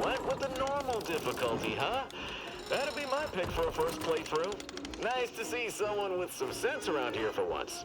Went with the normal difficulty, huh? That'd be my pick for a first playthrough. Nice to see someone with some sense around here for once.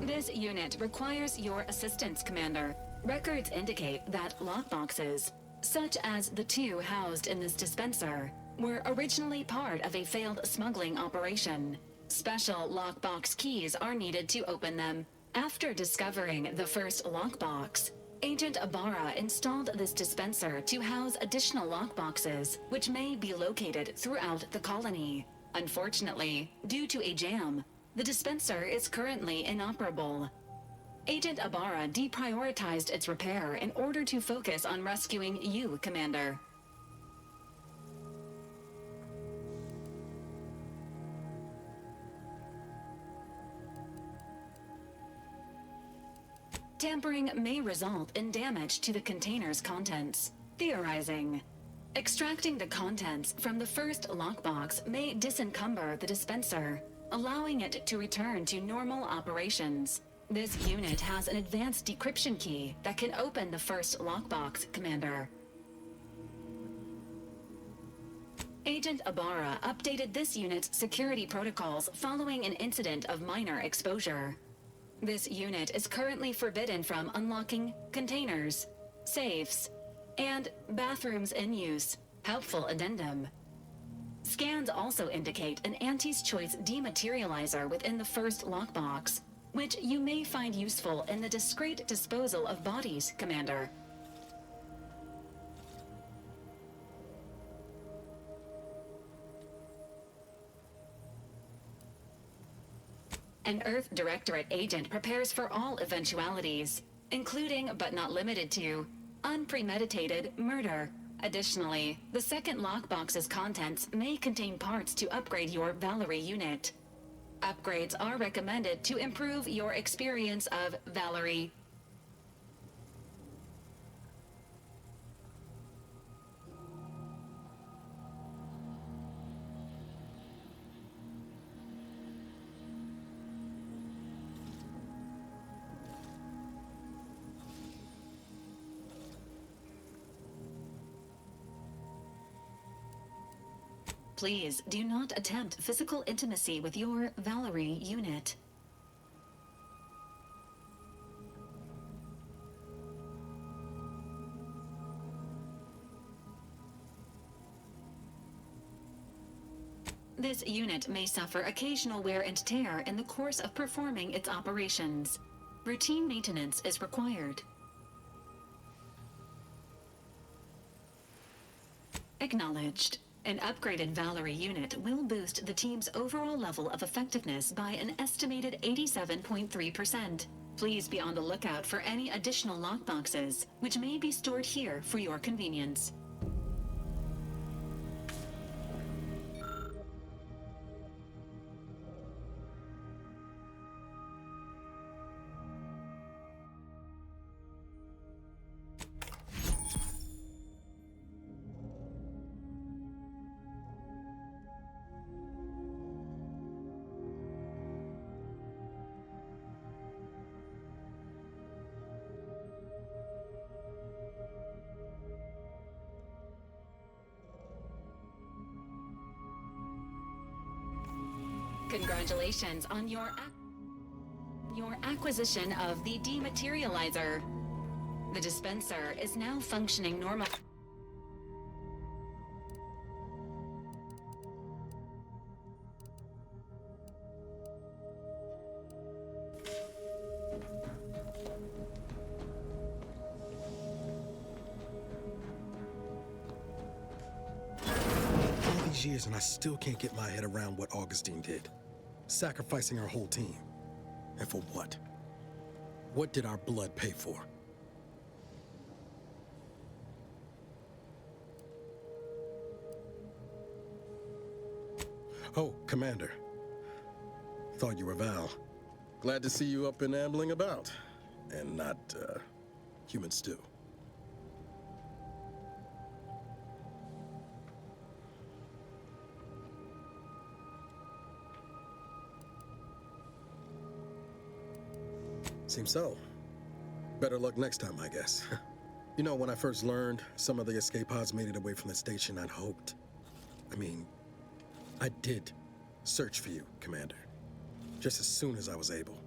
This unit requires your assistance, Commander. Records indicate that lockboxes, such as the two housed in this dispenser, were originally part of a failed smuggling operation. Special lockbox keys are needed to open them. After discovering the first lockbox, Agent Ibarra installed this dispenser to house additional lockboxes, which may be located throughout the colony. Unfortunately, due to a jam, the dispenser is currently inoperable. Agent Ibarra deprioritized its repair in order to focus on rescuing you, Commander. Tampering may result in damage to the container's contents. Theorizing. Extracting the contents from the first lockbox may disencumber the dispenser, allowing it to return to normal operations. This unit has an advanced decryption key that can open the first lockbox, Commander. Agent Ibarra updated this unit's security protocols following an incident of minor exposure. This unit is currently forbidden from unlocking containers, safes, and bathrooms in use. Helpful addendum. Scans also indicate an Auntie's Choice dematerializer within the first lockbox, which you may find useful in the discreet disposal of bodies, Commander. An Earth Directorate agent prepares for all eventualities, including but not limited to unpremeditated murder. Additionally, the second lockbox's contents may contain parts to upgrade your Valerie unit. Upgrades are recommended to improve your experience of Valerie. Please do not attempt physical intimacy with your Valerie unit. This unit may suffer occasional wear and tear in the course of performing its operations. Routine maintenance is required. Acknowledged. An upgraded Valerie unit will boost the team's overall level of effectiveness by an estimated 87.3%. Please be on the lookout for any additional lockboxes, which may be stored here for your convenience. Congratulations on your acquisition of the dematerializer. The dispenser is now functioning normally. All these years and I still can't get my head around what Augustine did. Sacrificing our whole team. And for what? What did our blood pay for? Oh, Commander. Thought you were Val. Glad to see you up and ambling about. And not, human stew. Seems so. Better luck next time, I guess. You know, when I first learned some of the escape pods made it away from the station, I'd hoped. I did search for you, Commander. Just as soon as I was able.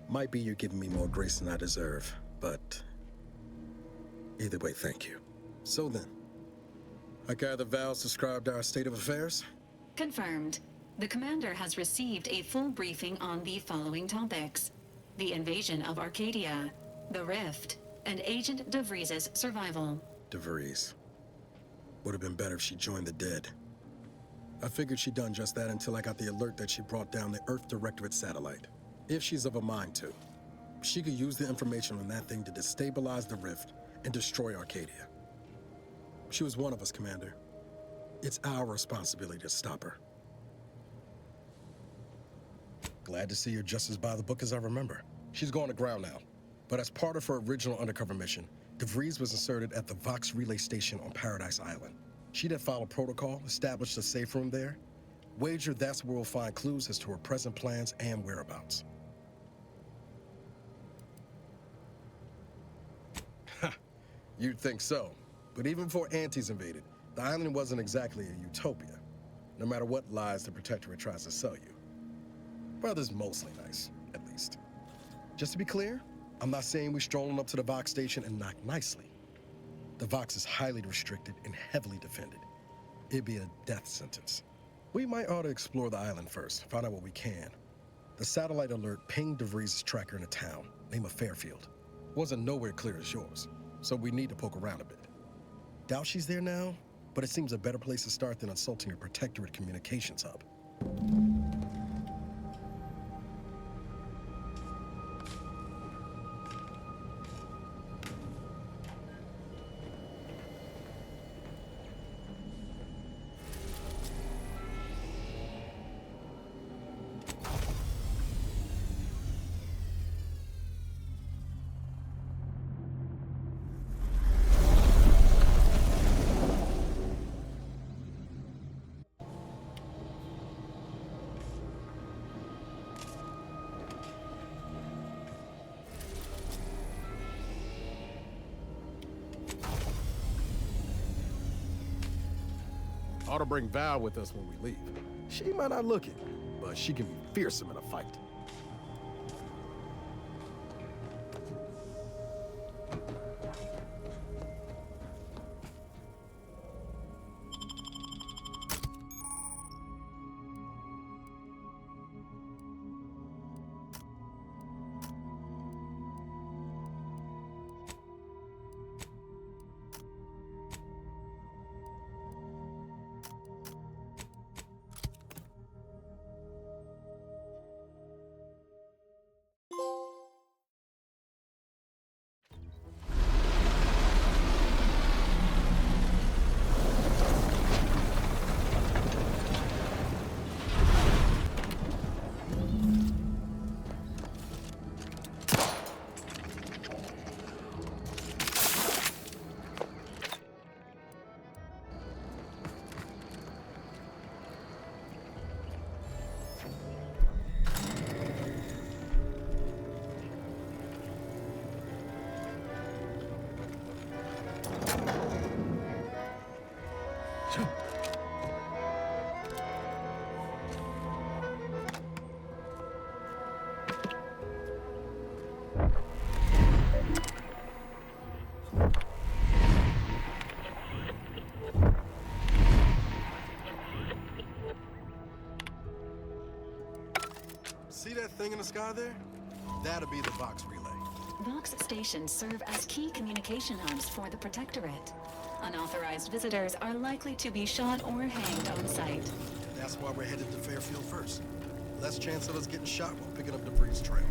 Might be you're giving me more grace than I deserve, but either way, thank you. So then, I gather Val's described our state of affairs? Confirmed. The commander has received a full briefing on the following topics: the invasion of Arcadia, the Rift, and Agent DeVries' survival. DeVries. Would have been better if she joined the dead. I figured she'd done just that until I got the alert that she brought down the Earth Directorate satellite. If she's of a mind to, she could use the information on that thing to destabilize the Rift and destroy Arcadia. She was one of us, Commander. It's our responsibility to stop her. Glad to see you're just as by the book as I remember. She's going to ground now. But as part of her original undercover mission, DeVries was inserted at the Vox Relay Station on Paradise Island. She did follow protocol, established a safe room there. Wager that's where we'll find clues as to her present plans and whereabouts. Ha! You'd think so. But even before Antes invaded, the island wasn't exactly a utopia, no matter what lies the Protectorate tries to sell you. Brother's mostly nice, at least. Just to be clear, I'm not saying we strolling up to the Vox station and knock nicely. The Vox is highly restricted and heavily defended. It'd be a death sentence. We might ought to explore the island first, find out what we can. The satellite alert pinged DeVries' tracker in a town, name of Fairfield. Wasn't nowhere clear as yours, so we need to poke around a bit. Doubt she's there now, but it seems a better place to start than assaulting a Protectorate communications hub. Ought to bring Val with us when we leave. She might not look it, but she can be fearsome in a fight. See that thing in the sky there? That'll be the Vox relay. Vox stations serve as key communication hubs for the Protectorate. Unauthorized visitors are likely to be shot or hanged on sight. That's why we're headed to Fairfield first. Less chance of us getting shot while picking up debris trail.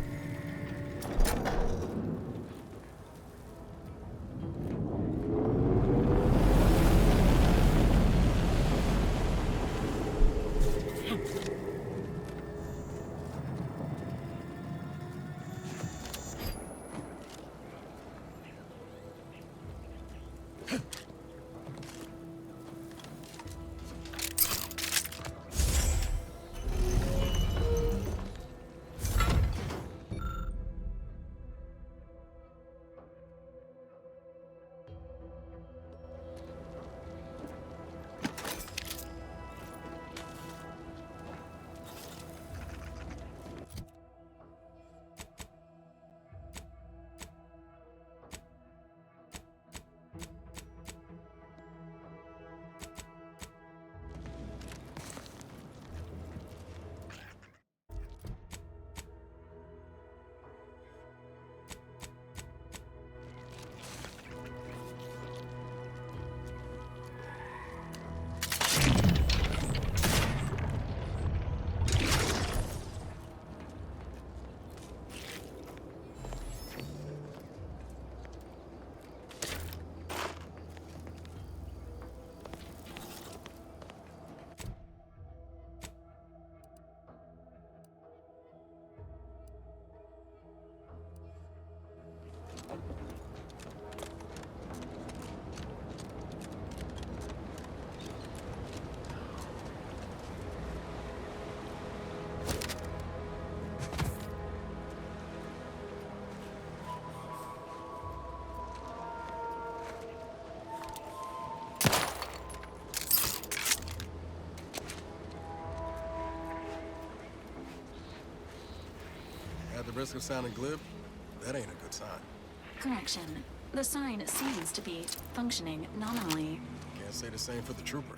At the risk of sounding glib, that ain't a good sign. Correction. The sign seems to be functioning nominally. Can't say the same for the trooper.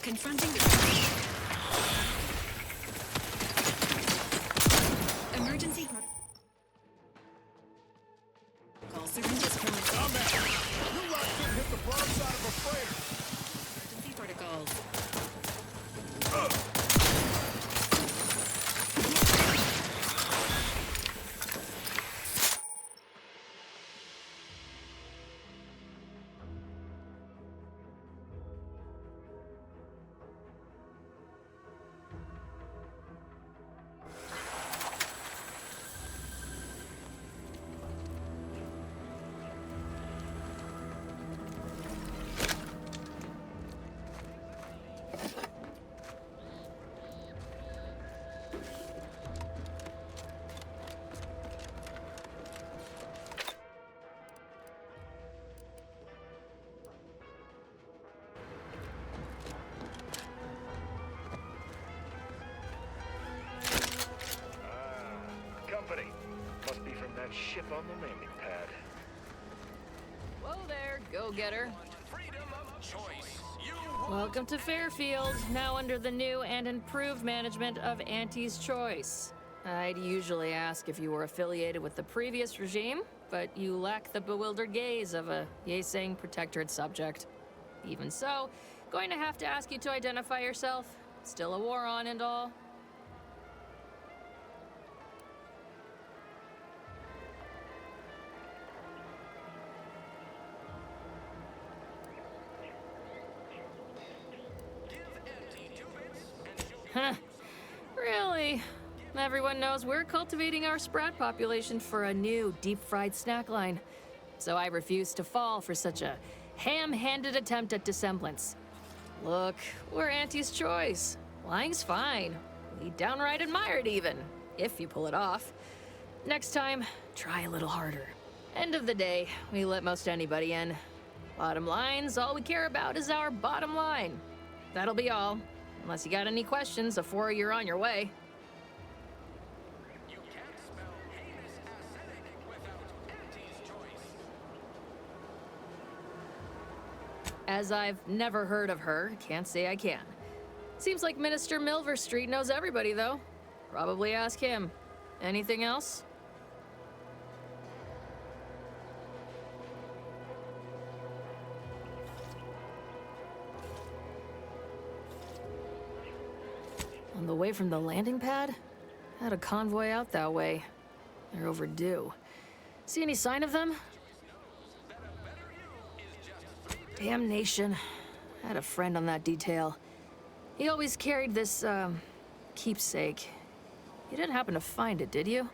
Confronting the emergency protocol. Syringes for Combat! You lot didn't hit the broadside of a freighter! emergency protocols. ship on the landing pad. Whoa there, go-getter. Freedom of choice. Welcome to Fairfield, now under the new and improved management of Auntie's Choice. I'd usually ask if you were affiliated with the previous regime, but you lack the bewildered gaze of a yay-saying protectorate subject. Even so, going to have to ask you to identify yourself. Still a war on and all. Huh. Really? Everyone knows we're cultivating our sprat population for a new deep-fried snack line. So I refuse to fall for such a ham-handed attempt at dissemblance. Look, we're Auntie's Choice. Lying's fine. We downright admire it even, if you pull it off. Next time, try a little harder. End of the day, we let most anybody in. Bottom line's all we care about is our bottom line. That'll be all. Unless you got any questions before you're on your way. You can't spell heinous acidic without Auntie's Choice. As I've never heard of her, can't say I can. Seems like Minister Milver Street knows everybody, though. Probably ask him. Anything else? On the way from the landing pad? Had a convoy out that way. They're overdue. See any sign of them? Damnation. Had a friend on that detail. He always carried this, keepsake. You didn't happen to find it, did you?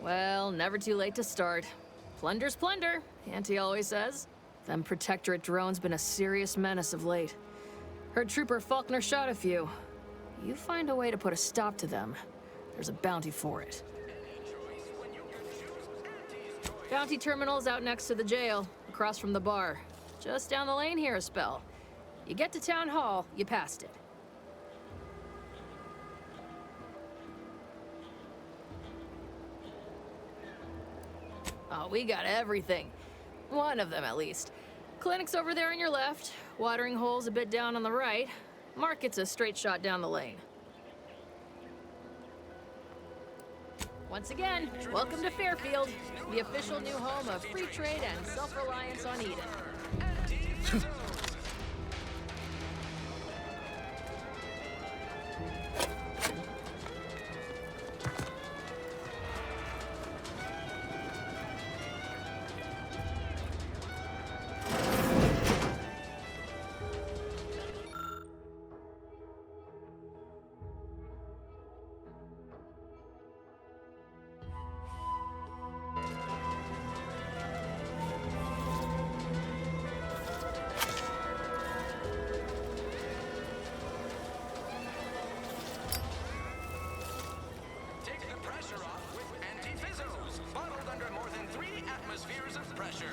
Well, never too late to start. Plunder's plunder, Auntie always says. Them Protectorate drones been a serious menace of late. Heard Trooper Faulkner shot a few. You find a way to put a stop to them, there's a bounty for it. Bounty terminal's out next to the jail, across from the bar. Just down the lane here a spell. You get to Town Hall, you passed it. Oh, we got everything. One of them, at least. Clinic's over there on your left, watering hole's a bit down on the right. Market's a straight shot down the lane. Once again, welcome to Fairfield, the official new home of free trade and self-reliance on Eden. Take the pressure off with anti-fizzos, bottled under more than 3 atmospheres of pressure.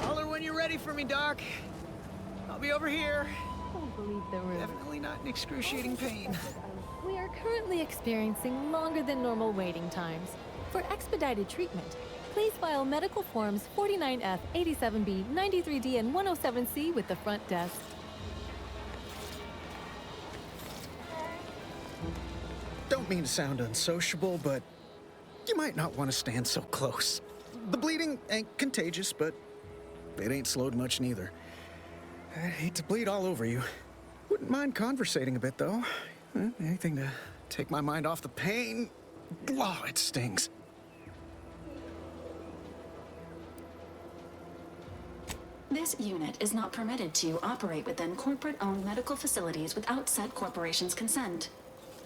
Holler when you're ready for me, Doc. I'll be over here. Don't believe the rumor. Definitely not in excruciating pain. We are currently experiencing longer than normal waiting times. For expedited treatment, please file medical forms 49F, 87B, 93D, and 107C with the front desk. Don't mean to sound unsociable, but you might not want to stand so close. The bleeding ain't contagious, but it ain't slowed much neither. I hate to bleed all over you. Wouldn't mind conversating a bit, though. Anything to take my mind off the pain. Oh, it stings. This unit is not permitted to operate within corporate-owned medical facilities without said corporation's consent.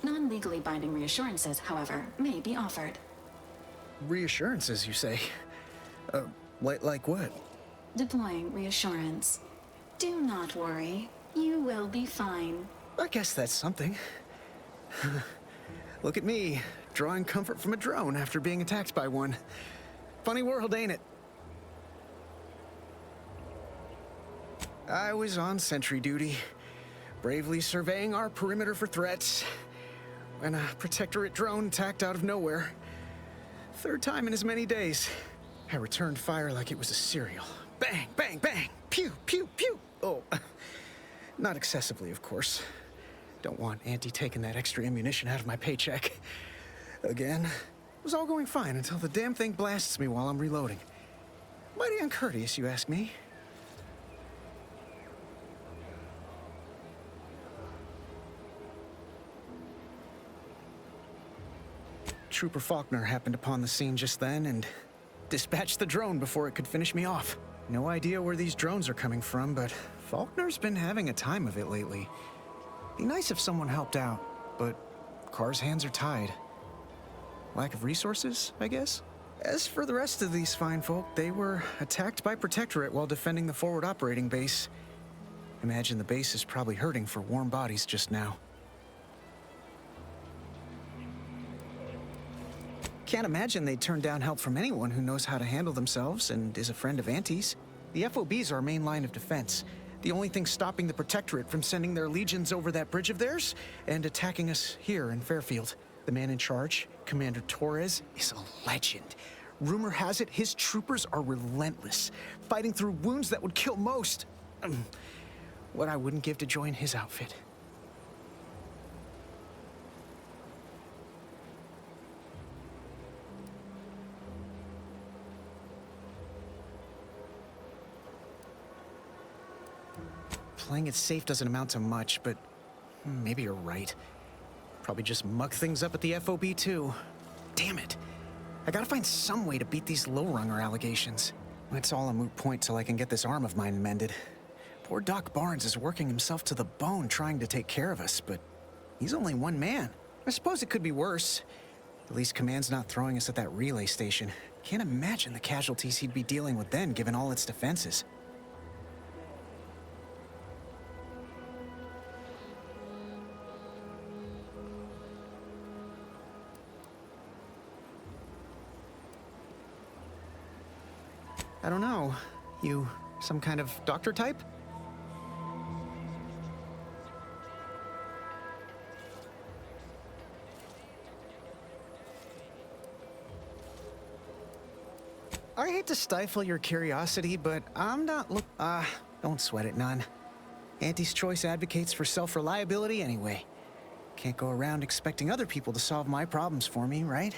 Non-legally binding reassurances, however, may be offered. Reassurances, you say? Like what? Deploying reassurance. Do not worry. You will be fine. I guess that's something. Look at me, drawing comfort from a drone after being attacked by one. Funny world, ain't it? I was on sentry duty, bravely surveying our perimeter for threats, when a Protectorate drone attacked out of nowhere. Third time in as many days. I returned fire like it was a cereal. Bang, bang, bang! Pew, pew, pew! Oh, not excessively, of course. Don't want Auntie taking that extra ammunition out of my paycheck. Again, it was all going fine until the damn thing blasts me while I'm reloading. Mighty uncourteous, you ask me. Trooper Faulkner happened upon the scene just then and dispatched the drone before it could finish me off. No idea where these drones are coming from, but Faulkner's been having a time of it lately. Be nice if someone helped out, but Carr's hands are tied. Lack of resources, I guess? As for the rest of these fine folk, they were attacked by Protectorate while defending the forward operating base. Imagine the base is probably hurting for warm bodies just now. Can't imagine they'd turn down help from anyone who knows how to handle themselves and is a friend of Auntie's. The FOB's our main line of defense. The only thing stopping the Protectorate from sending their legions over that bridge of theirs and attacking us here in Fairfield. The man in charge, Commander Torres, is a legend. Rumor has it his troopers are relentless, fighting through wounds that would kill most. What I wouldn't give to join his outfit. Playing it safe doesn't amount to much, but maybe you're right. Probably just muck things up at the FOB too. Damn it. I gotta find some way to beat these low-runger allegations. It's all a moot point till I can get this arm of mine mended. Poor Doc Barnes is working himself to the bone trying to take care of us, but he's only one man. I suppose it could be worse. At least Command's not throwing us at that relay station. Can't imagine the casualties he'd be dealing with then, given all its defenses. I don't know. You some kind of doctor type? I hate to stifle your curiosity, but I'm not don't sweat it none. Auntie's Choice advocates for self-reliability anyway. Can't go around expecting other people to solve my problems for me, right?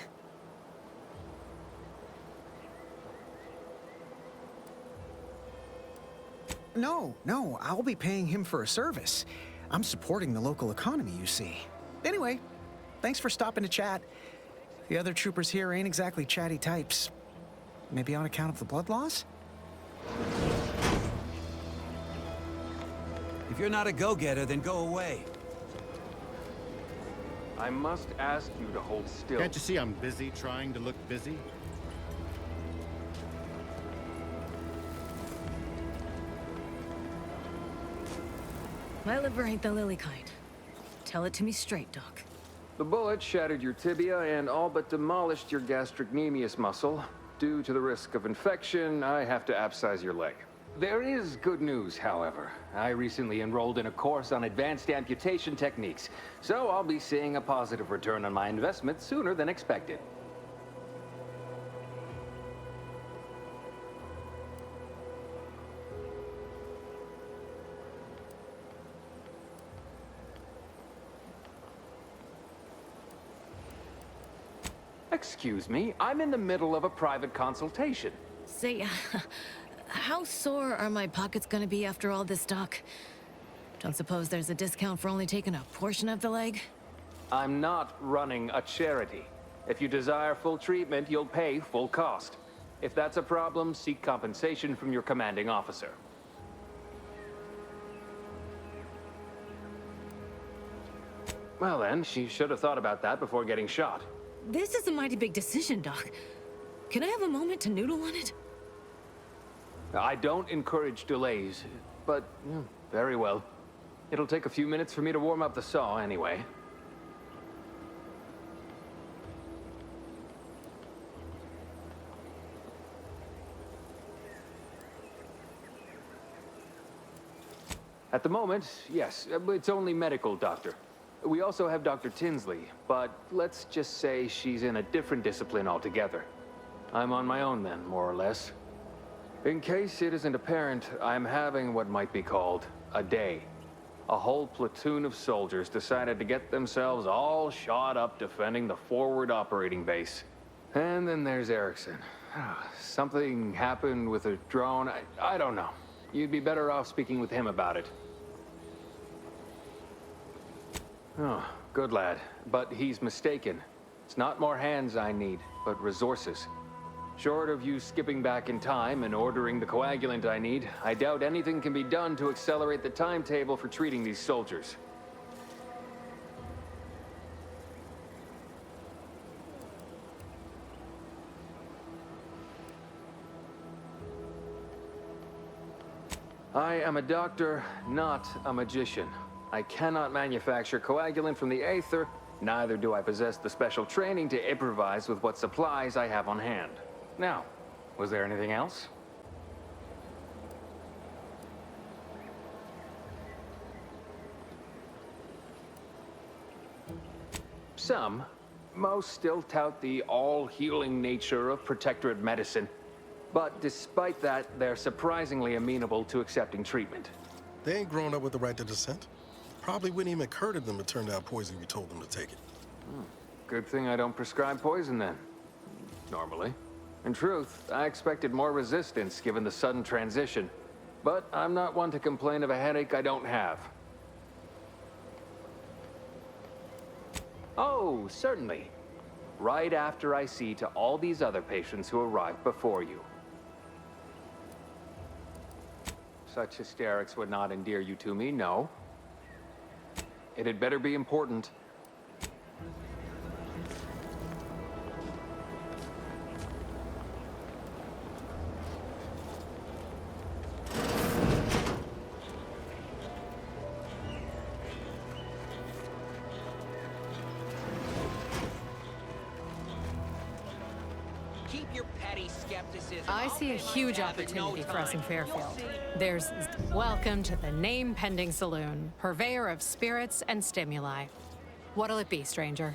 No, I'll be paying him for a service. I'm supporting the local economy, you see. Anyway, thanks for stopping to chat. The other troopers here ain't exactly chatty types. Maybe on account of the blood loss? If you're not a go-getter, then go away. I must ask you to hold still. Can't you see I'm busy trying to look busy? My liver ain't the lily kind. Tell it to me straight, Doc. The bullet shattered your tibia and all but demolished your gastrocnemius muscle. Due to the risk of infection, I have to abscise your leg. There is good news, however. I recently enrolled in a course on advanced amputation techniques, so I'll be seeing a positive return on my investment sooner than expected. Excuse me, I'm in the middle of a private consultation. Say, how sore are my pockets gonna be after all this, Doc? Don't suppose there's a discount for only taking a portion of the leg? I'm not running a charity. If you desire full treatment, you'll pay full cost. If that's a problem, seek compensation from your commanding officer. Well then, she should have thought about that before getting shot. This is a mighty big decision, Doc. Can I have a moment to noodle on it? I don't encourage delays, but very well. It'll take a few minutes for me to warm up the saw anyway. At the moment, yes, it's only medical, Doctor. We also have Dr. Tinsley, but let's just say she's in a different discipline altogether. I'm on my own then, more or less. In case it isn't apparent, I'm having what might be called a day. A whole platoon of soldiers decided to get themselves all shot up defending the forward operating base. And then there's Erickson. Something happened with a drone. I don't know. You'd be better off speaking with him about it. Oh, good lad. But he's mistaken. It's not more hands I need, but resources. Short of you skipping back in time and ordering the coagulant I need, I doubt anything can be done to accelerate the timetable for treating these soldiers. I am a doctor, not a magician. I cannot manufacture coagulant from the Aether, neither do I possess the special training to improvise with what supplies I have on hand. Now, was there anything else? Some. Most still tout the all-healing nature of Protectorate medicine. But despite that, they're surprisingly amenable to accepting treatment. They ain't grown up with the right to dissent. Probably wouldn't even occur to them to turn down poison if you told them to take it. Good thing I don't prescribe poison then. Normally. In truth, I expected more resistance given the sudden transition. But I'm not one to complain of a headache I don't have. Oh, certainly. Right after I see to all these other patients who arrived before you. Such hysterics would not endear you to me, no. It had better be important. I see a huge opportunity for us in Fairfield. There's welcome to the name-pending saloon, purveyor of spirits and stimuli. What'll it be, stranger?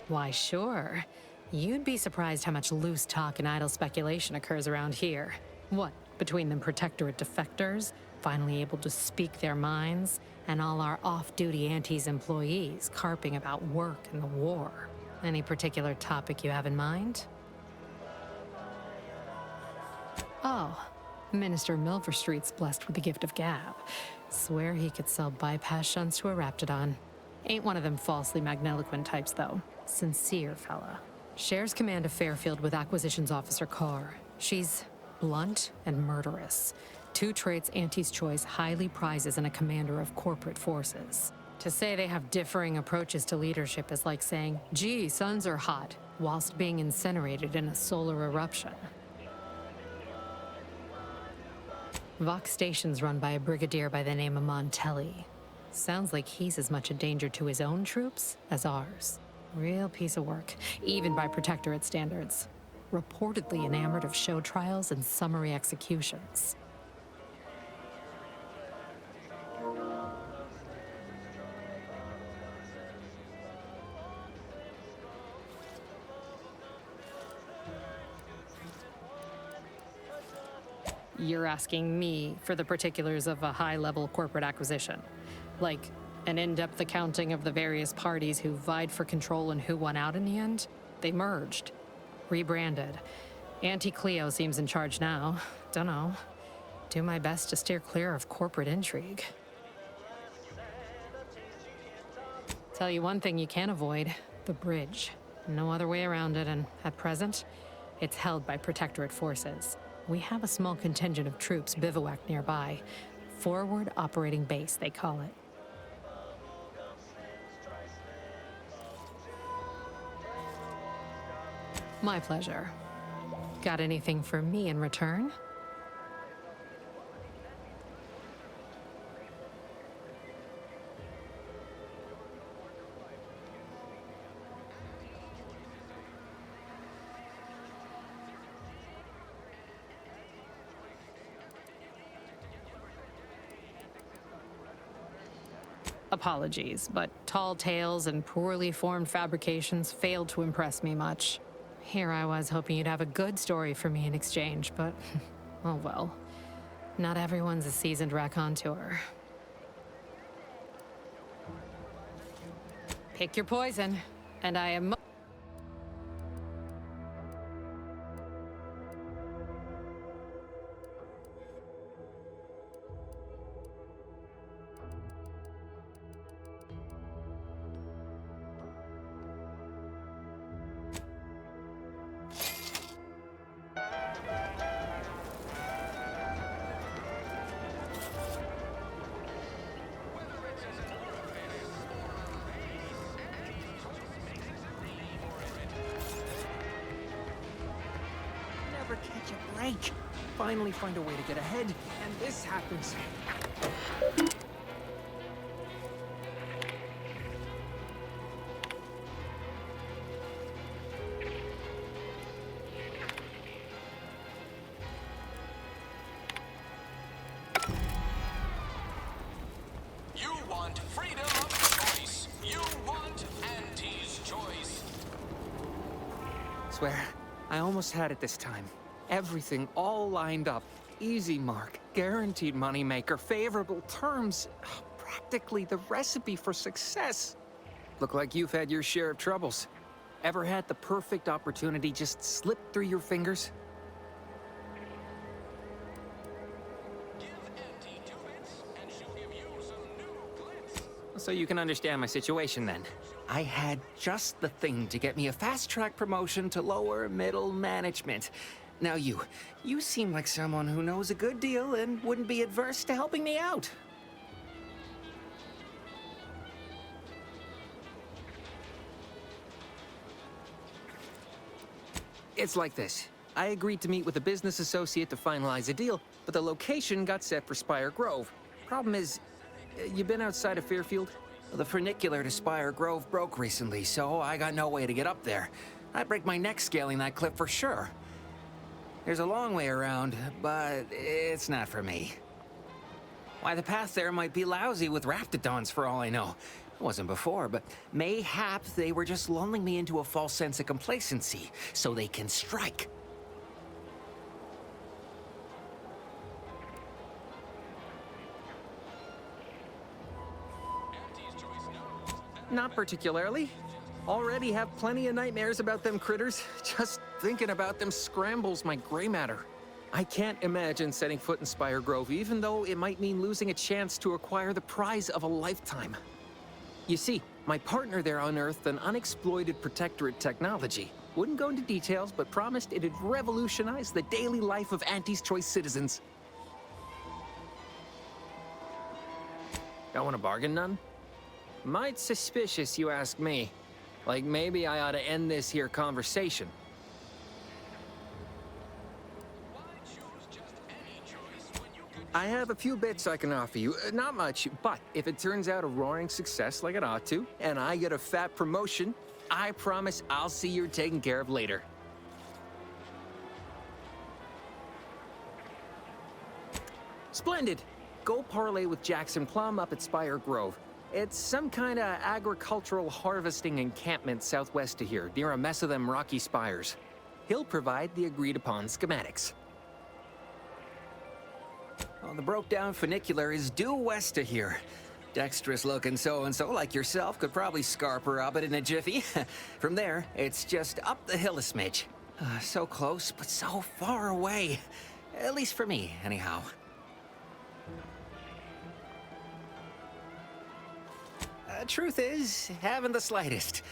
Why, sure. You'd be surprised how much loose talk and idle speculation occurs around here. What, between the Protectorate defectors, finally able to speak their minds, and all our off-duty Antes employees carping about work and the war. Any particular topic you have in mind? Oh, Minister Milverstreet's blessed with the gift of gab. Swear he could sell bypass shunts to a Raptidon. Ain't one of them falsely magniloquent types, though. Sincere fella. Shares command of Fairfield with Acquisitions Officer Carr. She's blunt and murderous. Two traits Auntie's Choice highly prizes in a commander of corporate forces. To say they have differing approaches to leadership is like saying, gee, suns are hot, whilst being incinerated in a solar eruption. Vox Station's run by a brigadier by the name of Montelli. Sounds like he's as much a danger to his own troops as ours. Real piece of work, even by Protectorate standards. Reportedly enamored of show trials and summary executions. You're asking me for the particulars of a high-level corporate acquisition. Like an in-depth accounting of the various parties who vied for control and who won out in the end? They merged. Rebranded. Auntie Cleo seems in charge now. Dunno. Do my best to steer clear of corporate intrigue. Tell you one thing you can't avoid. The bridge. No other way around it, and at present, it's held by Protectorate forces. We have a small contingent of troops bivouacked nearby. Forward Operating Base, they call it. My pleasure. Got anything for me in return? Apologies, but tall tales and poorly formed fabrications failed to impress me much. Here I was hoping you'd have a good story for me in exchange, but oh well. Not everyone's a seasoned raconteur. Pick your poison, and I am... Never catch a break. Finally find a way to get ahead, and this happens. You want freedom of choice. You want Auntie's choice. Swear, I almost had it this time. Everything all lined up. Easy mark, guaranteed moneymaker, favorable terms. Practically the recipe for success. Look like you've had your share of troubles. Ever had the perfect opportunity just slip through your fingers? So you can understand my situation then. I had just the thing to get me a fast-track promotion to lower middle management. Now you seem like someone who knows a good deal and wouldn't be adverse to helping me out. It's like this. I agreed to meet with a business associate to finalize a deal, but the location got set for Spire Grove. Problem is, you been outside of Fairfield? The funicular to Spire Grove broke recently, so I got no way to get up there. I'd break my neck scaling that cliff for sure. There's a long way around, but it's not for me. Why, the path there might be lousy with Raptidons for all I know. It wasn't before, but mayhap they were just lulling me into a false sense of complacency so they can strike. Not particularly. Already have plenty of nightmares about them critters. Just thinking about them scrambles my gray matter. I can't imagine setting foot in Spire Grove, even though it might mean losing a chance to acquire the prize of a lifetime. You see, my partner there unearthed an unexploited Protectorate technology. Wouldn't go into details, but promised it'd revolutionize the daily life of Auntie's Choice citizens. Don't want to bargain none? Might suspicious, you ask me. Like maybe I ought to end this here conversation. I have a few bits I can offer you. Not much, but if it turns out a roaring success like it ought to, and I get a fat promotion, I promise I'll see you're taken care of later. Splendid! Go parlay with Jackson Plum up at Spire Grove. It's some kind of agricultural harvesting encampment southwest of here, near a mess of them rocky spires. He'll provide the agreed-upon schematics. Well, the broke-down funicular is due west of here. Dexterous-looking so-and-so like yourself could probably scarp her up it in a jiffy. From there, it's just up the hill a smidge. So close, but so far away. At least for me, anyhow. Truth is, haven't the slightest.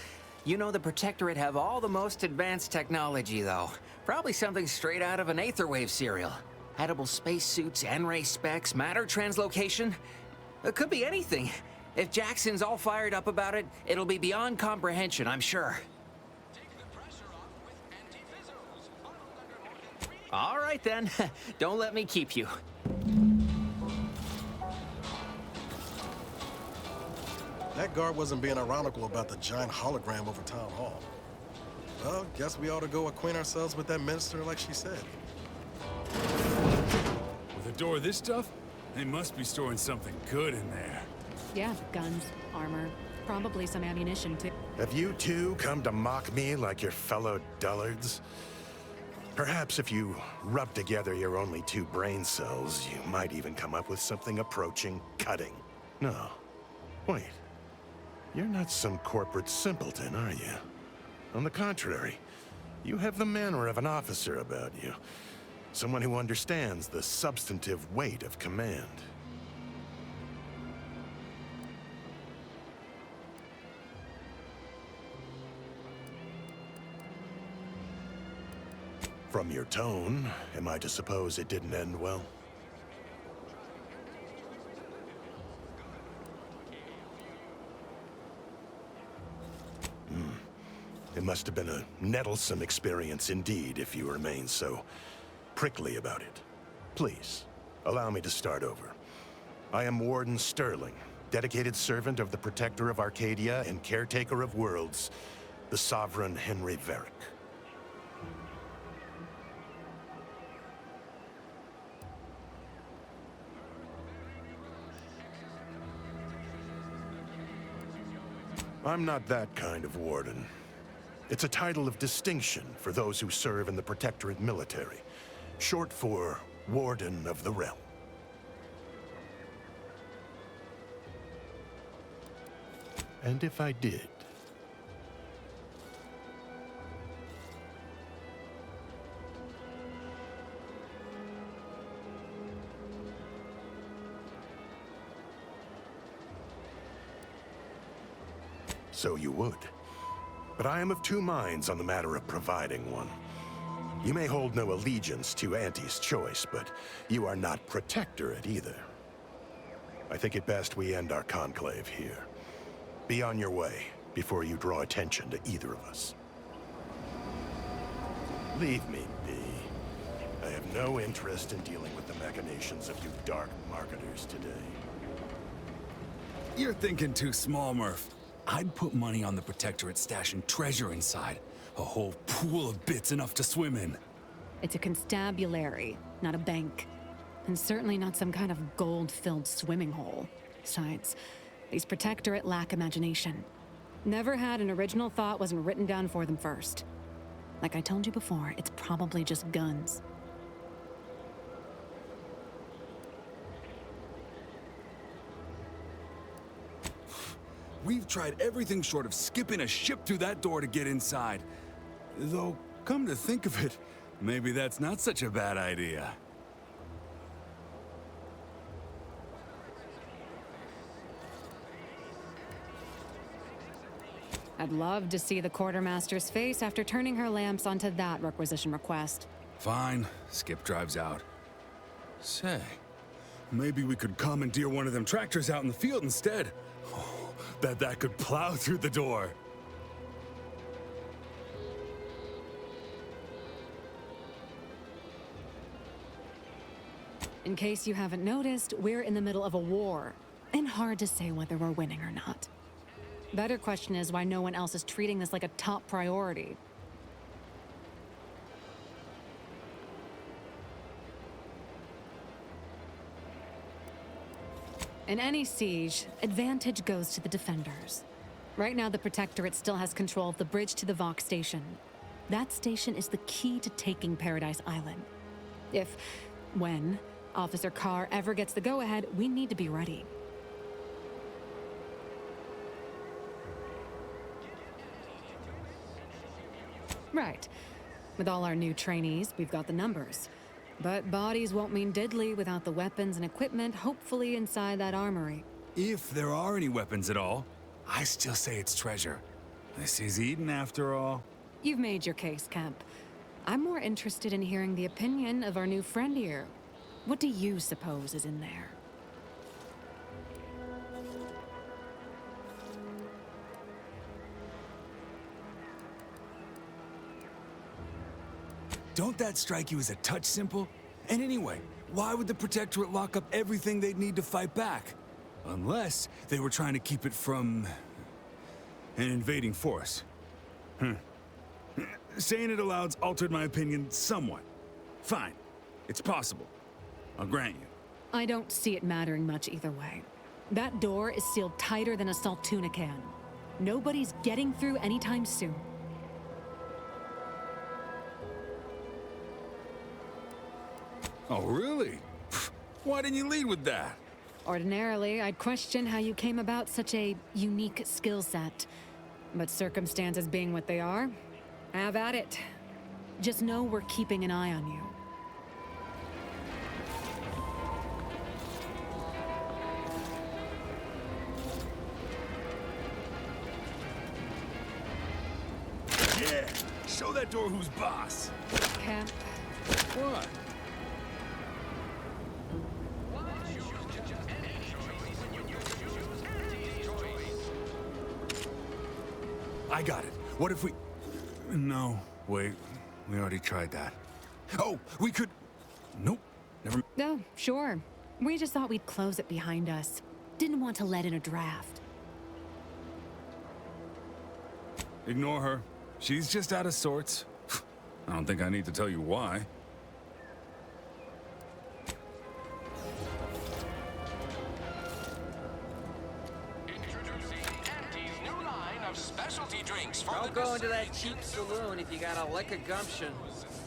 You know the Protectorate have all the most advanced technology, though. Probably something straight out of an Aetherwave serial. Edible spacesuits, N-ray specs, matter translocation. It could be anything. If Jackson's all fired up about it, it'll be beyond comprehension, I'm sure. All right, then. Don't let me keep you. That guard wasn't being ironical about the giant hologram over Town Hall. Well, guess we ought to go acquaint ourselves with that minister like she said. With a door this tough, they must be storing something good in there. Yeah, guns, armor, probably some ammunition too. Have you two come to mock me like your fellow dullards? Perhaps if you rub together your only 2 brain cells, you might even come up with something approaching cutting. No. Wait. You're not some corporate simpleton, are you? On the contrary, you have the manner of an officer about you. Someone who understands the substantive weight of command. From your tone, am I to suppose it didn't end well? It must have been a nettlesome experience indeed if you remain so prickly about it. Please, allow me to start over. I am Warden Sterling, dedicated servant of the Protector of Arcadia and caretaker of worlds, the Sovereign Henry Varric. I'm not that kind of warden. It's a title of distinction for those who serve in the Protectorate military, short for Warden of the Realm. And if I did, so you would. But I am of 2 minds on the matter of providing one. You may hold no allegiance to Auntie's choice, but you are not Protectorate either. I think it best we end our conclave here. Be on your way before you draw attention to either of us. Leave me be. I have no interest in dealing with the machinations of you dark marketers today. You're thinking too small, Murph. I'd put money on the Protectorate stashing treasure inside. A whole pool of bits enough to swim in. It's a constabulary, not a bank. And certainly not some kind of gold-filled swimming hole. Besides, these Protectorate lack imagination. Never had an original thought wasn't written down for them first. Like I told you before, it's probably just guns. We've tried everything short of skipping a ship through that door to get inside. Though, come to think of it, maybe that's not such a bad idea. I'd love to see the quartermaster's face after turning her lamps onto that requisition request. Fine, Skip drives out. Say, maybe we could commandeer one of them tractors out in the field instead. Oh, bet that could plow through the door. In case you haven't noticed, we're in the middle of a war, and hard to say whether we're winning or not. Better question is why no one else is treating this like a top priority. In any siege, advantage goes to the defenders. Right now, the Protectorate still has control of the bridge to the Vox station. That station is the key to taking Paradise Island. When, Officer Carr ever gets the go-ahead, we need to be ready. Right. With all our new trainees, we've got the numbers. But bodies won't mean diddly without the weapons and equipment hopefully inside that armory. If there are any weapons at all, I still say it's treasure. This is Eden after all. You've made your case, Kemp. I'm more interested in hearing the opinion of our new friend here. What do you suppose is in there? Don't that strike you as a touch simple? And anyway, why would the Protectorate lock up everything they'd need to fight back? Unless they were trying to keep it from an invading force. Saying it aloud's altered my opinion somewhat. Fine, it's possible. I'll grant you. I don't see it mattering much either way. That door is sealed tighter than a salt tuna can. Nobody's getting through anytime soon. Oh, really? Why didn't you lead with that? Ordinarily, I'd question how you came about such a unique skill set. But circumstances being what they are, have at it. Just know we're keeping an eye on you. Yeah, show that door who's boss. Cap. What? I got it. What if we... No, wait. We already tried that. Oh, we could... Nope. Never... Oh, sure. We just thought we'd close it behind us. Didn't want to let in a draft. Ignore her. She's just out of sorts. I don't think I need to tell you why. Specialty drinks for Don't go into that cheap saloon if you got a lick of gumption.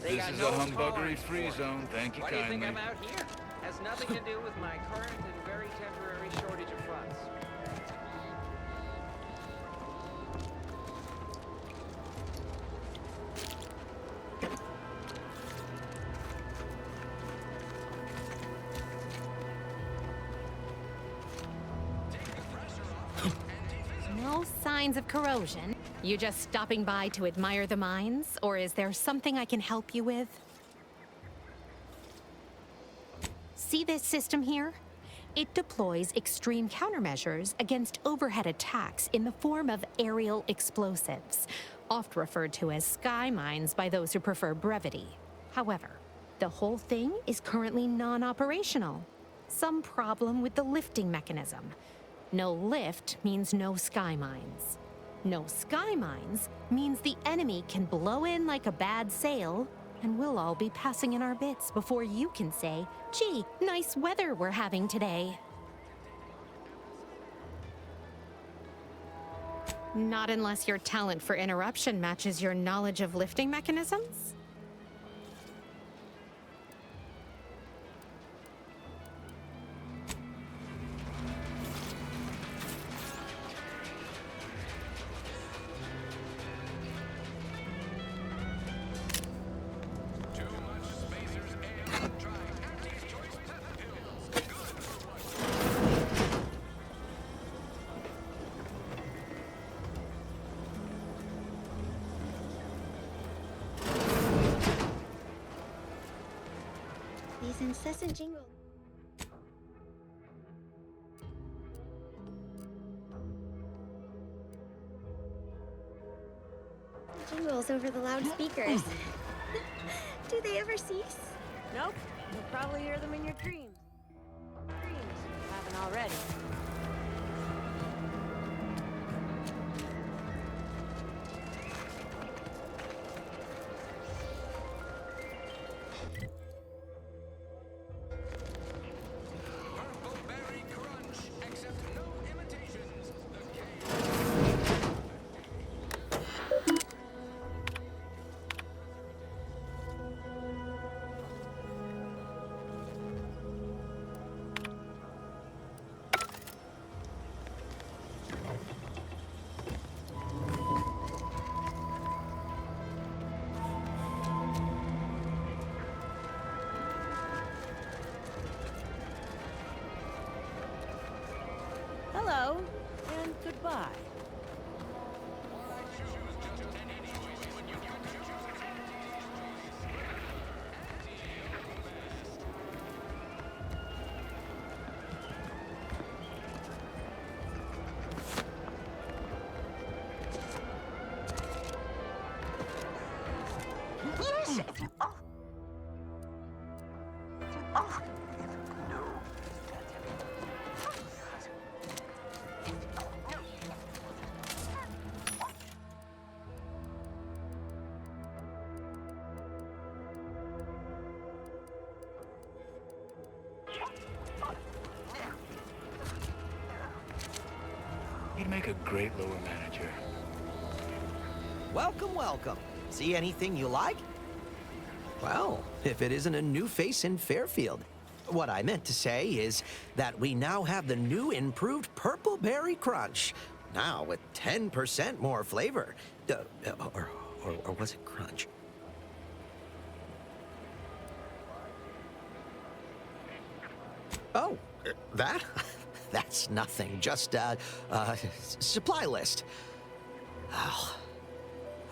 They This got is no a humbuggery tolerance free for it. zone. Thank you Why do you think kindly. I'm out here? Has nothing to do with my current and very temporary shortage of funds. No signs of corrosion. You just stopping by to admire the mines, or is there something I can help you with? See this system here? It deploys extreme countermeasures against overhead attacks in the form of aerial explosives, oft referred to as sky mines by those who prefer brevity. However, the whole thing is currently non-operational. Some problem with the lifting mechanism. No lift means no sky mines. No sky mines means the enemy can blow in like a bad sail, and we'll all be passing in our bits before you can say, "Gee, nice weather we're having today." Not unless your talent for interruption matches your knowledge of lifting mechanisms? These incessant jingles. Jingles over the loudspeakers. Do they ever cease? Nope. You'll probably hear them in your dreams. Dreams, if you haven't already. Hello, and goodbye. He'd make a great lower manager. Welcome, welcome. See anything you like? Well, if it isn't a new face in Fairfield. What I meant to say is that we now have the new improved Purple Berry Crunch. Now with 10% more flavor. Or was it crunch? Oh, that? That's nothing. Just supply list. Oh,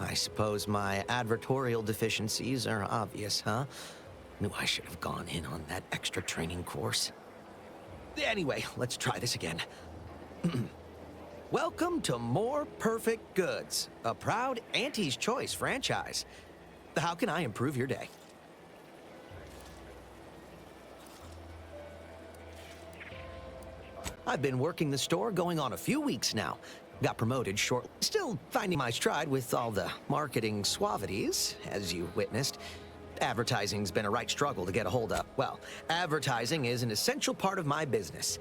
I suppose my advertorial deficiencies are obvious, huh? Knew I should have gone in on that extra training course. Anyway, let's try this again. Welcome to More Perfect Goods, a proud Auntie's Choice franchise. How can I improve your day? I've been working the store going on a few weeks now. Got promoted shortly. Still finding my stride with all the marketing suavities, as you witnessed. Advertising's been a right struggle to get a hold of. Well, advertising is an essential part of my business.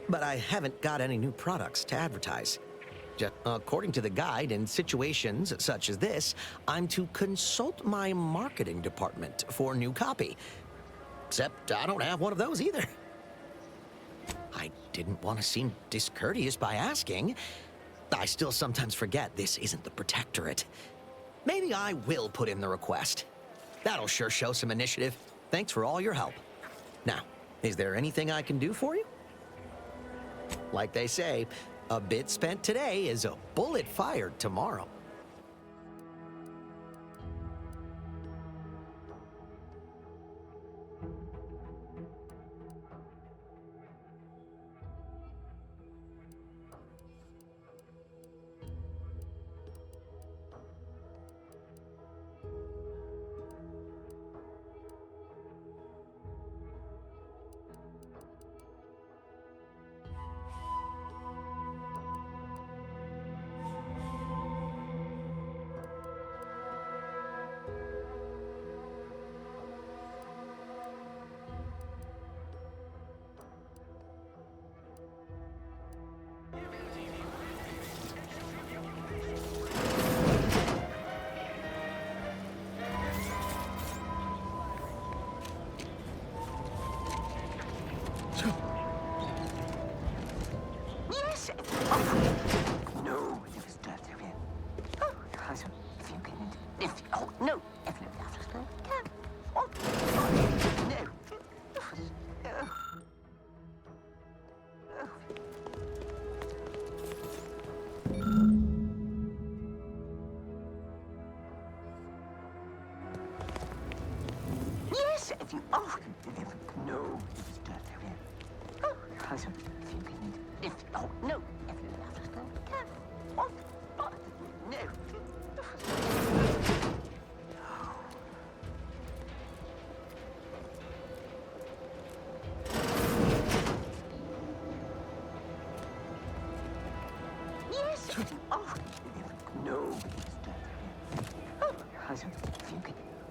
But I haven't got any new products to advertise. Just according to the guide, in situations such as this, I'm to consult my marketing department for new copy. Except I don't have one of those either. I didn't want to seem discourteous by asking. I still sometimes forget this isn't the Protectorate. Maybe I will put in the request. That'll sure show some initiative. Thanks for all your help. Now, is there anything I can do for you? Like they say, a bit spent today is a bullet fired tomorrow.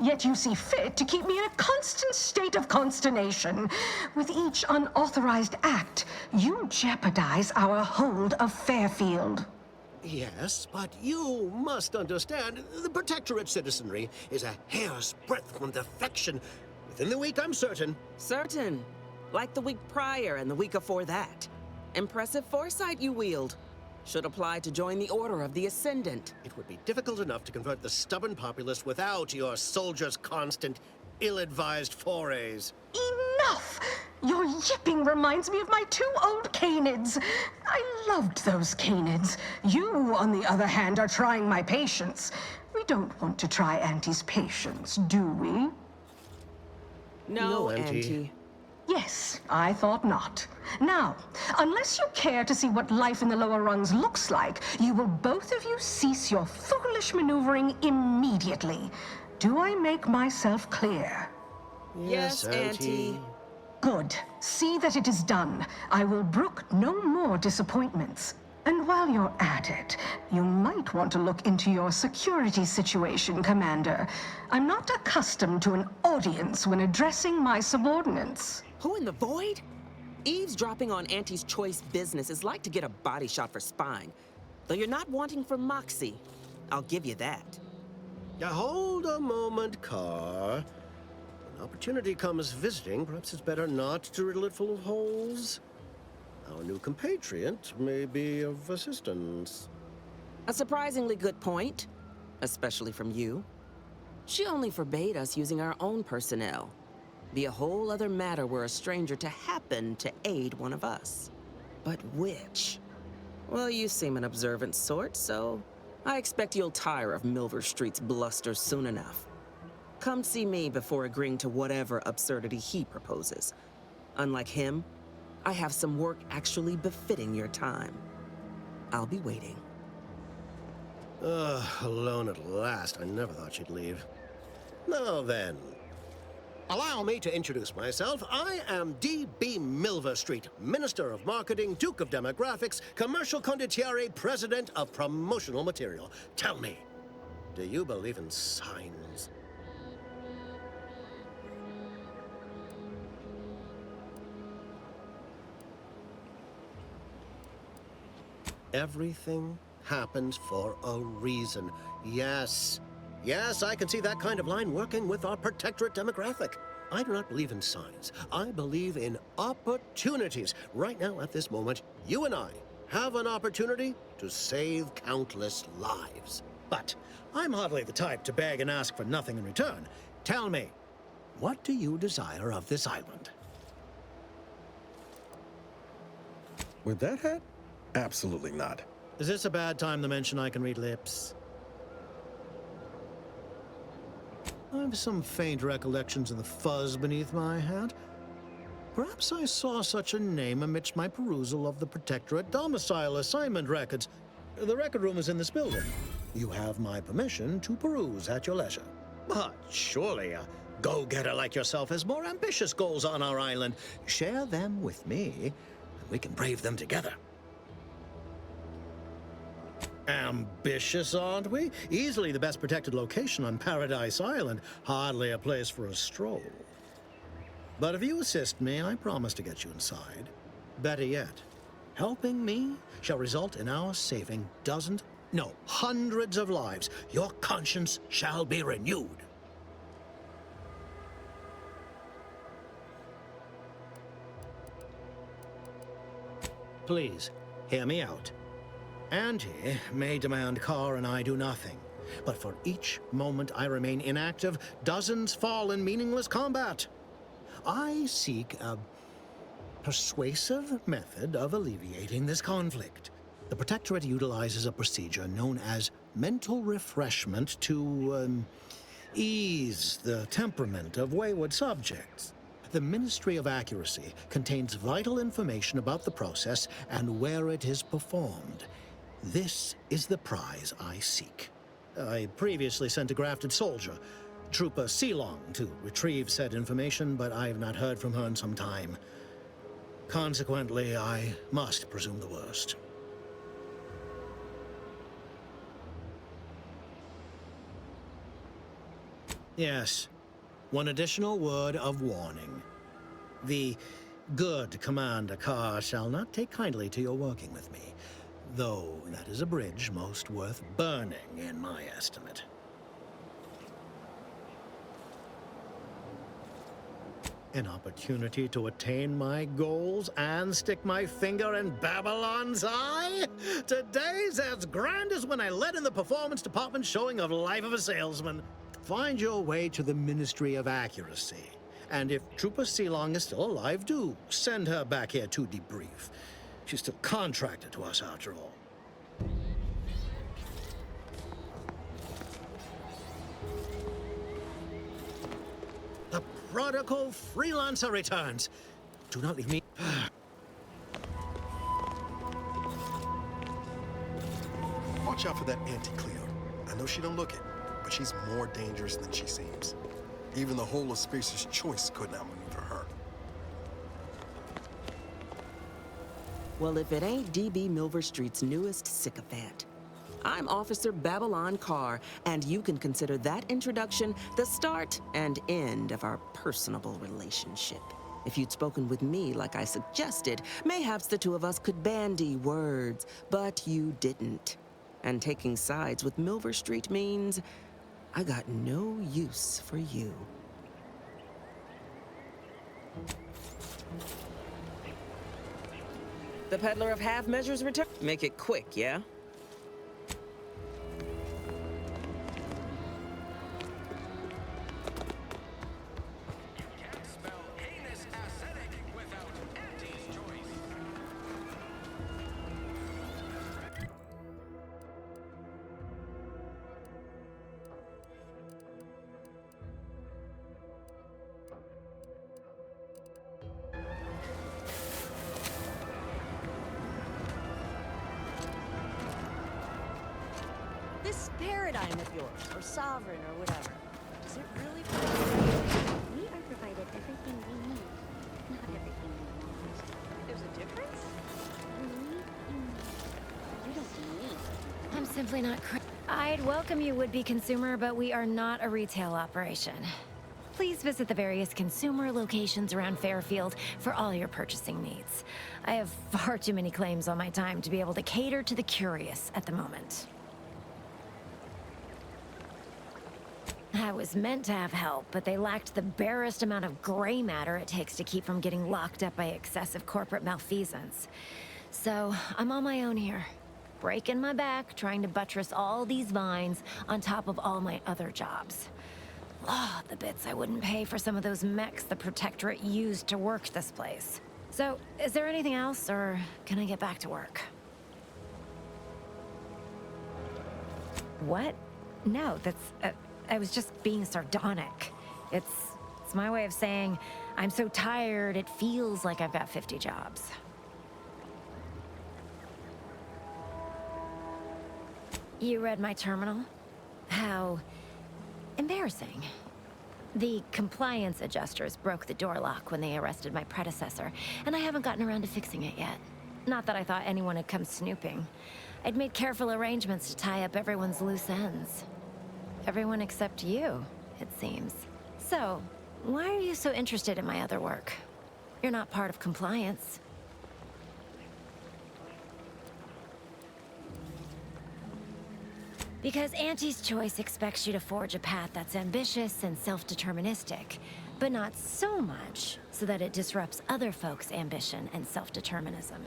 Yet you see fit to keep me in a constant state of consternation. With each unauthorized act, you jeopardize our hold of Fairfield. Yes, but you must understand, the Protectorate citizenry is a hair's breadth from defection. Within the week, I'm certain. Certain? Like the week prior and the week before that. Impressive foresight you wield. Should apply to join the Order of the Ascendant. It would be difficult enough to convert the stubborn populace without your soldiers' constant, ill-advised forays. Enough! Your yipping reminds me of my 2 old canids. I loved those canids. You, on the other hand, are trying my patience. We don't want to try Auntie's patience, do we? No, Auntie. Yes, I thought not. Now, unless you care to see what life in the lower rungs looks like, you will both of you cease your foolish maneuvering immediately. Do I make myself clear? Yes, Auntie. Good. See that it is done. I will brook no more disappointments. And while you're at it, you might want to look into your security situation, Commander. I'm not accustomed to an audience when addressing my subordinates. Who in the void? Eavesdropping on Auntie's choice business is like to get a body shot for spying. Though you're not wanting for moxie. I'll give you that. Now, hold a moment, Carr. When opportunity comes visiting, perhaps it's better not to riddle it full of holes. Our new compatriot may be of assistance. A surprisingly good point, especially from you. She only forbade us using our own personnel. Be a whole other matter were a stranger to happen to aid one of us. But which? Well, you seem an observant sort, so I expect you'll tire of Milver Street's bluster soon enough. Come see me before agreeing to whatever absurdity he proposes. Unlike him, I have some work actually befitting your time. I'll be waiting. Alone at last. I never thought she'd leave. Now then, allow me to introduce myself. I am D.B. Milver Street, Minister of Marketing, Duke of Demographics, Commercial Condottiere, President of Promotional Material. Tell me, do you believe in signs? Everything happens for a reason. Yes. Yes, I can see that kind of line working with our protectorate demographic. I do not believe in signs. I believe in opportunities. Right now, at this moment, you and I have an opportunity to save countless lives. But I'm hardly the type to beg and ask for nothing in return. Tell me, what do you desire of this island? With that hat? Absolutely not. Is this a bad time to mention I can read lips? I've some faint recollections of the fuzz beneath my hat. Perhaps I saw such a name amidst my perusal of the Protectorate domicile assignment records. The record room is in this building. You have my permission to peruse at your leisure. But surely a go-getter like yourself has more ambitious goals on our island. Share them with me, and we can brave them together. Ambitious, aren't we? Easily the best protected location on Paradise Island. Hardly a place for a stroll. But if you assist me, I promise to get you inside. Better yet, helping me shall result in our saving dozens, no, hundreds of lives. Your conscience shall be renewed. Please, hear me out. Auntie may demand Carr and I do nothing, but for each moment I remain inactive, dozens fall in meaningless combat. I seek a persuasive method of alleviating this conflict. The Protectorate utilizes a procedure known as mental refreshment to ease the temperament of wayward subjects. The Ministry of Accuracy contains vital information about the process and where it is performed. This is the prize I seek. I previously sent a grafted soldier, Trooper Sealong, to retrieve said information, but I have not heard from her in some time. Consequently, I must presume the worst. Yes, one additional word of warning. The good Commander Carr shall not take kindly to your working with me, though that is a bridge most worth burning in my estimate. An opportunity to attain my goals and stick my finger in Babylon's eye? Today's as grand as when I led in the performance department showing of Life of a Salesman. Find your way to the Ministry of Accuracy. And if Trooper Sealong is still alive, do send her back here to debrief. She's still contracted to us after all. The prodigal freelancer returns. Do not leave me. Watch out for that Auntie Cleo. I know she don't look it, but she's more dangerous than she seems. Even the whole of Spacer's Choice could not maneuver her. Well, if it ain't D.B. Milver Street's newest sycophant. I'm Officer Babylon Carr, and you can consider that introduction the start and end of our personable relationship. If you'd spoken with me like I suggested, mayhaps the two of us could bandy words, but you didn't. And taking sides with Milver Street means I got no use for you. The peddler of half measures return. Make it quick, yeah? This paradigm of yours, or sovereign, or whatever, does it really? We are provided everything we need, not everything we want. There's a difference? You don't need. I'm simply not I'd welcome you, would-be consumer, but we are not a retail operation. Please visit the various consumer locations around Fairfield for all your purchasing needs. I have far too many claims on my time to be able to cater to the curious at the moment. I was meant to have help, but they lacked the barest amount of gray matter it takes to keep from getting locked up by excessive corporate malfeasance. So, I'm on my own here, breaking my back, trying to buttress all these vines on top of all my other jobs. Oh, the bits I wouldn't pay for some of those mechs the Protectorate used to work this place. So, is there anything else, or can I get back to work? What? No, that's... I was just being sardonic. It's my way of saying, I'm so tired, it feels like I've got 50 jobs. You read my terminal? How embarrassing. The compliance adjusters broke the door lock when they arrested my predecessor, and I haven't gotten around to fixing it yet. Not that I thought anyone had come snooping. I'd made careful arrangements to tie up everyone's loose ends. Everyone except you, it seems. So, why are you so interested in my other work? You're not part of compliance. Because Auntie's Choice expects you to forge a path that's ambitious and self-deterministic, but not so much so that it disrupts other folks' ambition and self-determinism.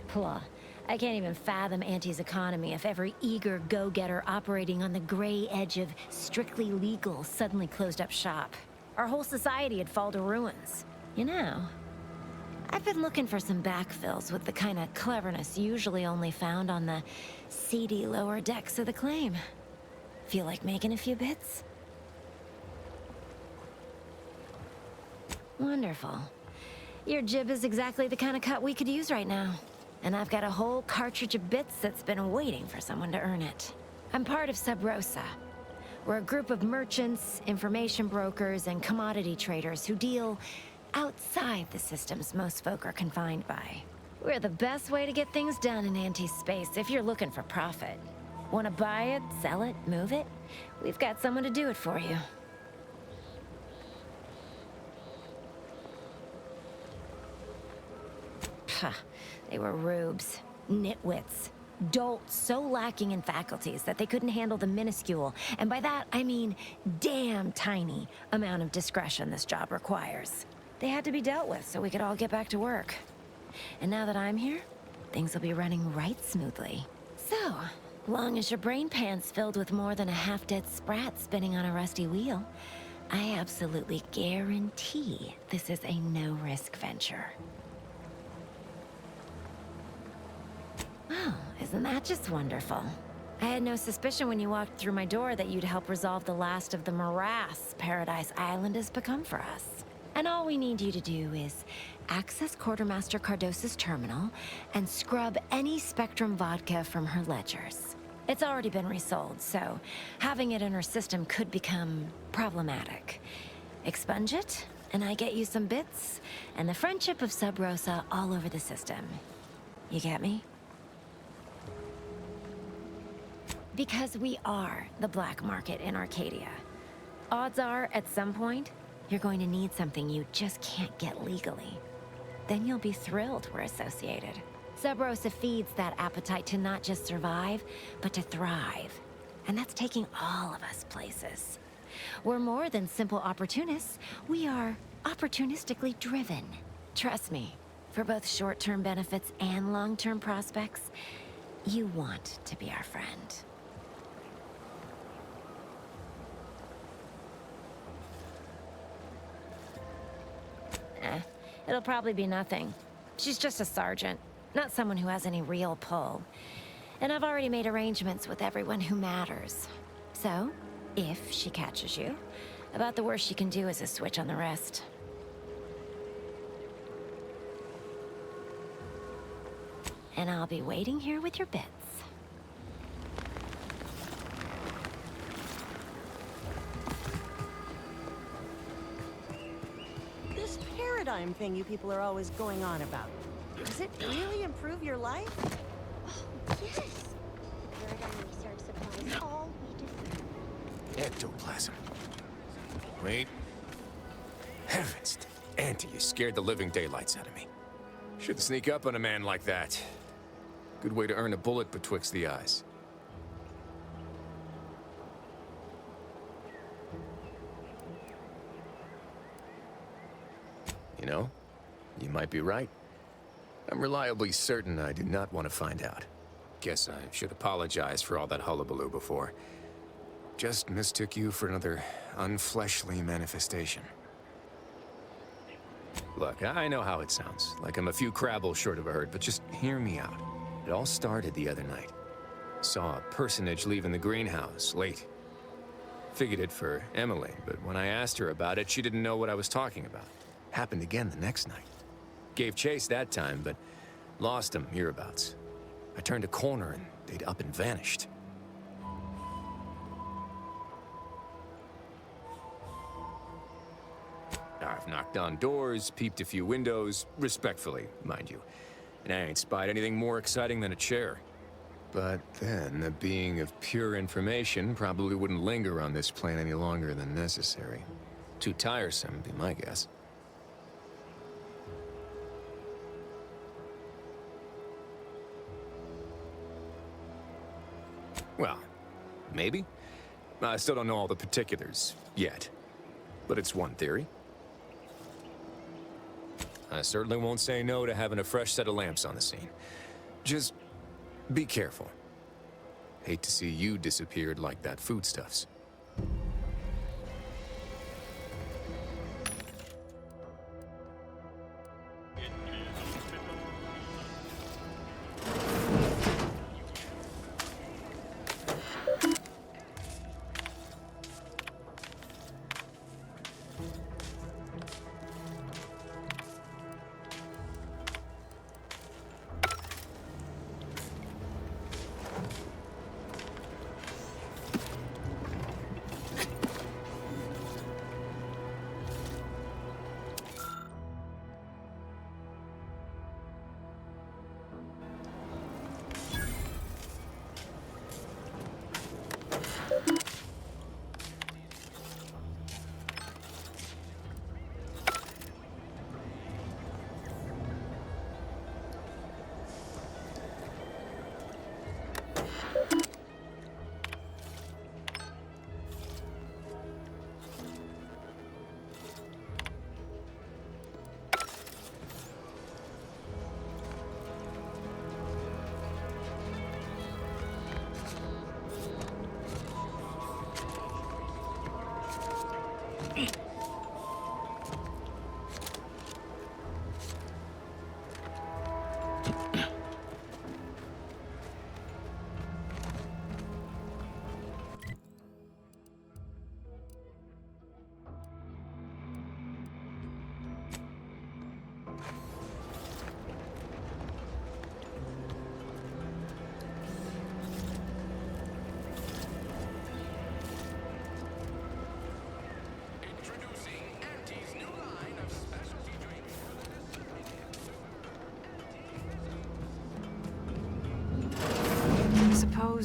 Plah. I can't even fathom Auntie's economy if every eager go-getter operating on the gray edge of strictly legal suddenly closed up shop. Our whole society would fall to ruins. You know, I've been looking for some backfills with the kind of cleverness usually only found on the seedy lower decks of the claim. Feel like making a few bits? Wonderful. Your jib is exactly the kind of cut we could use right now. And I've got a whole cartridge of bits that's been waiting for someone to earn it. I'm part of Sub Rosa. We're a group of merchants, information brokers, and commodity traders who deal outside the systems most folk are confined by. We're the best way to get things done in anti-space if you're looking for profit. Want to buy it, sell it, move it? We've got someone to do it for you. They were rubes, nitwits, dolts so lacking in faculties that they couldn't handle the minuscule, and by that I mean damn tiny, amount of discretion this job requires. They had to be dealt with so we could all get back to work. And now that I'm here, things will be running right smoothly. So, long as your brain pan's filled with more than a half-dead sprat spinning on a rusty wheel, I absolutely guarantee this is a no-risk venture. Well, isn't that just wonderful? I had no suspicion when you walked through my door that you'd help resolve the last of the morass Paradise Island has become for us. And all we need you to do is access Quartermaster Cardosa's terminal and scrub any Spectrum vodka from her ledgers. It's already been resold, so having it in her system could become problematic. Expunge it, and I get you some bits, and the friendship of Sub Rosa all over the system. You get me? Because we are the black market in Arcadia. Odds are, at some point, you're going to need something you just can't get legally. Then you'll be thrilled we're associated. Sub Rosa feeds that appetite to not just survive, but to thrive. And that's taking all of us places. We're more than simple opportunists. We are opportunistically driven. Trust me, for both short-term benefits and long-term prospects, you want to be our friend. It'll probably be nothing. She's just a sergeant, not someone who has any real pull. And I've already made arrangements with everyone who matters. So, if she catches you, about the worst she can do is a switch on the wrist. And I'll be waiting here with your bits. This paradigm thing you people are always going on about. Does it really improve your life? Oh, yes. The paradigm research supplies all we deserve. Ectoplasm. Wait. Heavens. Auntie, you scared the living daylights out of me. Shouldn't sneak up on a man like that. Good way to earn a bullet betwixt the eyes. You know, you might be right. I'm reliably certain I do not want to find out. Guess I should apologize for all that hullabaloo before. Just mistook you for another unfleshly manifestation. Look, I know how it sounds, like I'm a few crabbles short of a herd, but just hear me out. It all started the other night. Saw a personage leaving the greenhouse, late. Figured it for Emily, but when I asked her about it, she didn't know what I was talking about. Happened again the next night. Gave chase that time, but lost him hereabouts. I turned a corner and they'd up and vanished. I've knocked on doors, peeped a few windows, respectfully, mind you. And I ain't spied anything more exciting than a chair. But then, a being of pure information probably wouldn't linger on this plane any longer than necessary. Too tiresome, would be my guess. Well, maybe. I still don't know all the particulars, yet. But it's one theory. I certainly won't say no to having a fresh set of lamps on the scene. Just be careful. Hate to see you disappeared like that foodstuffs.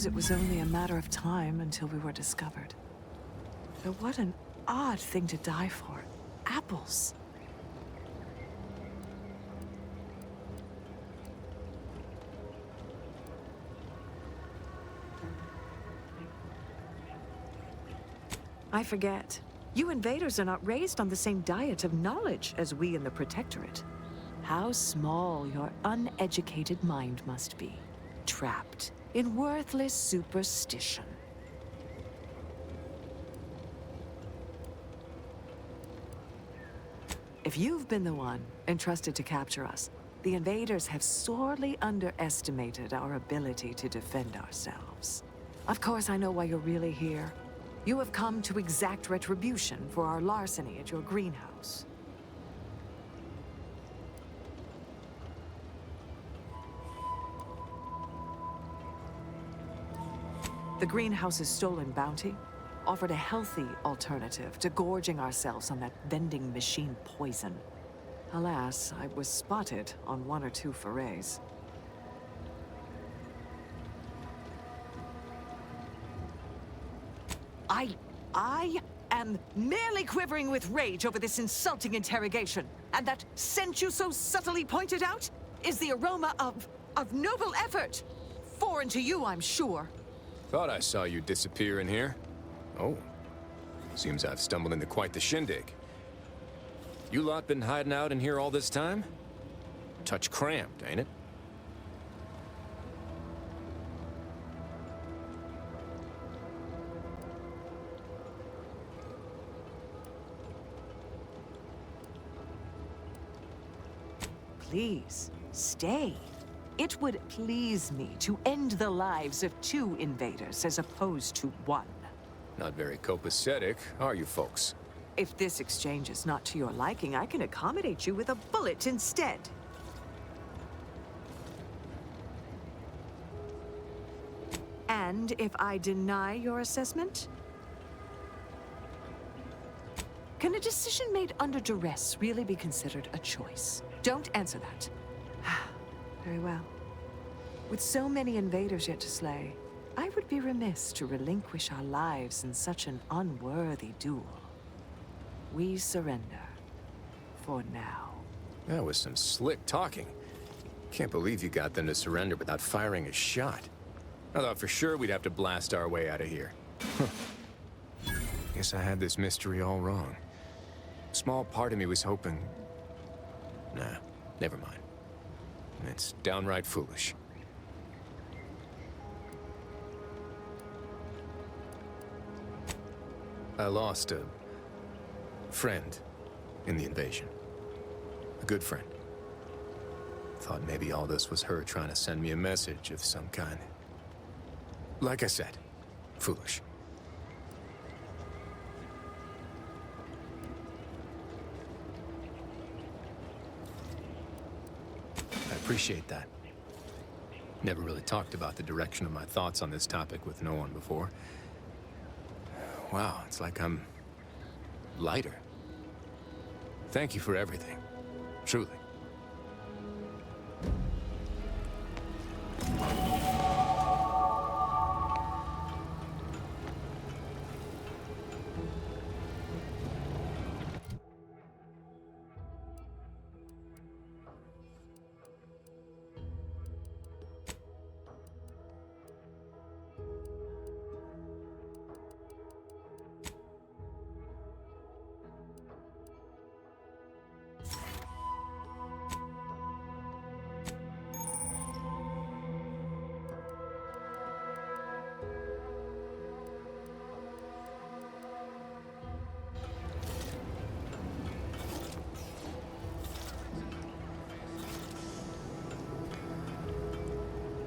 It was only a matter of time until we were discovered. But what an odd thing to die for. Apples. I forget. You invaders are not raised on the same diet of knowledge as we in the Protectorate. How small your uneducated mind must be, trapped in worthless superstition. If you've been the one entrusted to capture us, the invaders have sorely underestimated our ability to defend ourselves. Of course, I know why you're really here. You have come to exact retribution for our larceny at your greenhouse. The greenhouse's stolen bounty offered a healthy alternative to gorging ourselves on that vending machine poison. Alas, I was spotted on 1 or 2 forays. I am merely quivering with rage over this insulting interrogation. And that scent you so subtly pointed out is the aroma of noble effort. Foreign to you, I'm sure. Thought I saw you disappear in here. Oh. Seems I've stumbled into quite the shindig. You lot been hiding out in here all this time? Touch cramped, ain't it? Please, stay. It would please me to end the lives of 2 invaders as opposed to 1. Not very copacetic, are you folks? If this exchange is not to your liking, I can accommodate you with a bullet instead. And if I deny your assessment? Can a decision made under duress really be considered a choice? Don't answer that. Very well. With so many invaders yet to slay, I would be remiss to relinquish our lives in such an unworthy duel. We surrender. For now. That was some slick talking. Can't believe you got them to surrender without firing a shot. I thought for sure we'd have to blast our way out of here. Guess I had this mystery all wrong. A small part of me was hoping... Nah, never mind. It's downright foolish. I lost a friend in the invasion. A good friend. Thought maybe all this was her trying to send me a message of some kind. Like I said, foolish. I appreciate that. Never really talked about the direction of my thoughts on this topic with no one before. Wow, it's like I'm lighter. Thank you for everything. Truly.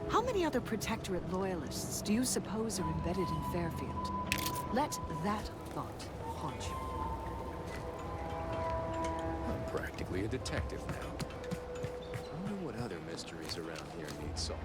How many other Protectorate loyalists do you suppose are embedded in Fairfield? Let that thought haunt you. I'm practically a detective now. I wonder what other mysteries around here need solving.